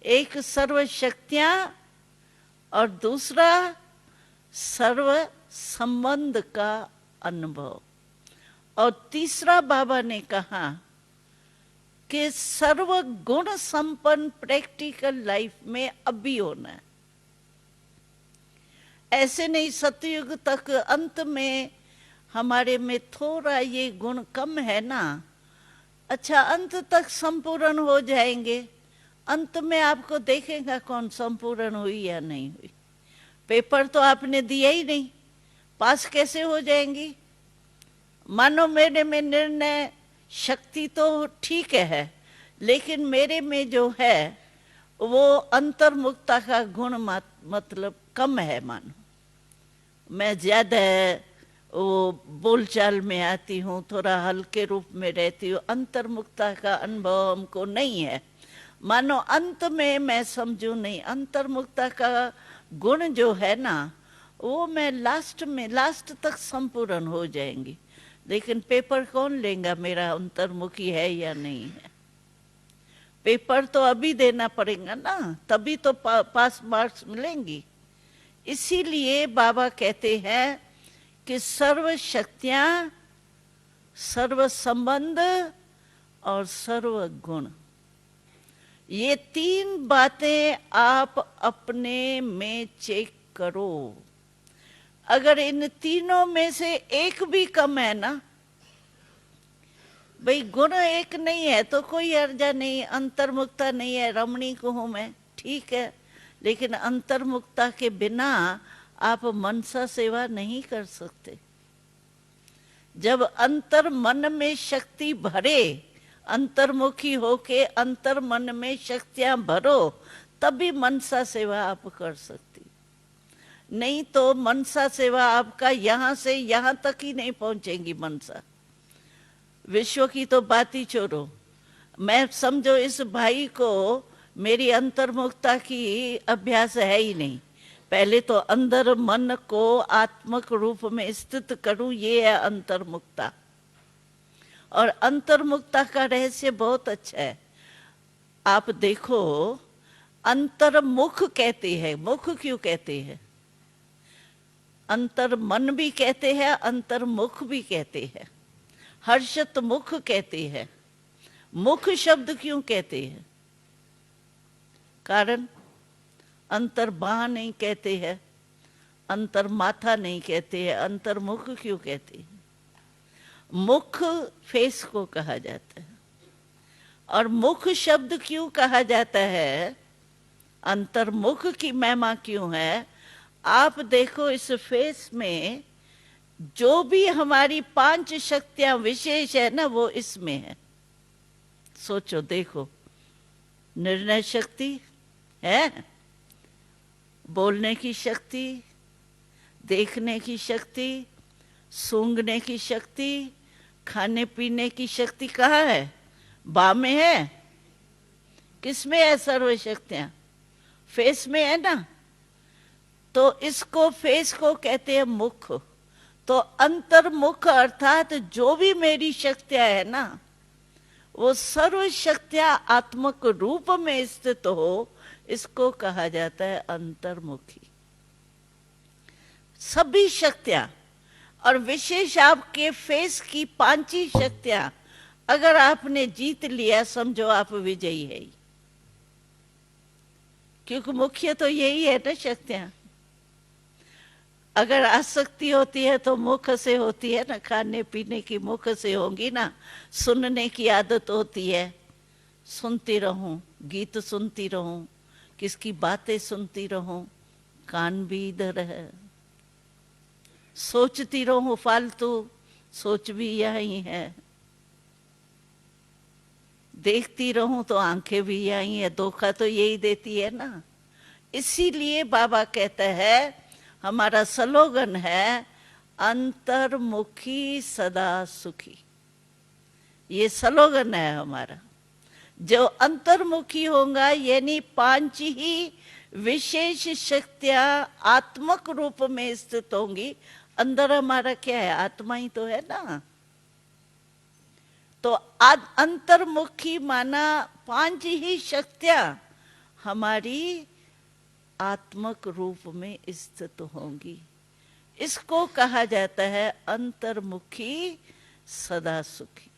एक सर्व शक्तियां और दूसरा सर्व संबंध का अनुभव। और तीसरा बाबा ने कहा कि सर्व गुण संपन्न प्रैक्टिकल लाइफ में अभी होना है। ऐसे नहीं सतयुग तक अंत में हमारे में थोड़ा ये गुण कम है ना, अच्छा अंत तक संपूर्ण हो जाएंगे। अंत में आपको देखेगा कौन संपूर्ण हुई या नहीं हुई। पेपर तो आपने दिया ही नहीं, पास कैसे हो जाएंगी। मानो मेरे में निर्णय शक्ति तो ठीक है, लेकिन मेरे में जो है वो अंतर्मुखता का गुण मतलब कम है। मानो मैं ज्यादा वो बोलचाल में आती हूँ, थोड़ा हल्के रूप में रहती हूँ, अंतर्मुखता का अनुभव हमको नहीं है। मानो अंत में मैं समझू नहीं, अंतर्मुखता का गुण जो है ना वो मैं लास्ट तक संपूर्ण हो जाएंगी। लेकिन पेपर कौन लेगा मेरा अंतर्मुखी है या नहीं है। पेपर तो अभी देना पड़ेगा ना, तभी तो पास मार्क्स मिलेंगी। इसीलिए बाबा कहते हैं कि सर्व शक्तियां, सर्व संबंध और सर्व गुण, ये तीन बातें आप अपने में चेक करो। अगर इन तीनों में से एक भी कम है ना, भाई गुण एक नहीं है तो कोई अर्जा नहीं, अंतर्मुखता नहीं है, रमणीक हूं मैं, ठीक है, लेकिन अंतर्मुखता के बिना आप मनसा सेवा नहीं कर सकते। जब अंतर मन में शक्ति भरे, अंतर्मुखी होके अंतर मन में शक्तियां भरो, तभी मनसा सेवा आप कर सकती। नहीं तो मनसा सेवा आपका यहां से यहां तक ही नहीं पहुंचेगी। मनसा विश्व की तो बात ही छोड़ो। मैं समझो इस भाई को मेरी अंतर्मुखता की अभ्यास है ही नहीं। पहले तो अंदर मन को आत्मक रूप में स्थित करूं, ये है अंतर्मुखता। और अंतर्मुखता का रहस्य बहुत अच्छा है। आप देखो, अंतर्मुख कहते हैं, मुख क्यों कहते हैं? अंतर मन भी कहते हैं, अंतर्मुख भी कहते हैं, हर्षत मुख कहते हैं। मुख शब्द क्यों कहते हैं? कारण अंतर बाह नहीं कहते हैं, अंतर माथा नहीं कहते हैं, अंतर्मुख क्यों कहते हैं? मुख फेस को कहा जाता है। और मुख शब्द क्यों कहा जाता है? अंतर्मुख की महिमा क्यों है? आप देखो इस फेस में जो भी हमारी 5 शक्तियां विशेष है ना, वो इसमें है। सोचो देखो, निर्णय शक्ति है, बोलने की शक्ति, देखने की शक्ति, सूंघने की शक्ति, खाने पीने की शक्ति कहाँ है? बा में है। किसमें है सर्व शक्तियां? फेस में है ना। तो इसको फेस को कहते हैं मुख। तो अंतर्मुख अर्थात जो भी मेरी शक्तियां है ना, वो सर्व शक्तियां आत्मक रूप में स्थित हो, इसको कहा जाता है अंतर्मुखी। सभी शक्तियां, और विशेष आपके फेस की 5 ही शक्तियां अगर आपने जीत लिया, समझो आप विजयी है। क्योंकि मुख्य तो यही है ना शक्तियां। अगर आसक्ति होती है तो मुख से होती है ना, खाने पीने की मुख से होगी ना। सुनने की आदत होती है, सुनती रहूं, गीत सुनती रहूं, किसकी बातें सुनती रहूं, कान भी इधर है। सोचती रहूं फालतू, सोच भी यही है। देखती रहूं तो आंखें भी यही है, धोखा तो यही देती है ना। इसीलिए बाबा कहता है, हमारा स्लोगन है अंतर्मुखी सदा सुखी। ये स्लोगन है हमारा। जो अंतर्मुखी होगा, यानी 5 ही विशेष शक्तियां आत्मक रूप में स्थित होंगी। अंदर हमारा क्या है? आत्मा ही तो है ना। तो अंतर्मुखी माना 5 ही शक्तियां हमारी आत्मक रूप में स्थित होंगी। इसको कहा जाता है अंतर्मुखी सदा सुखी।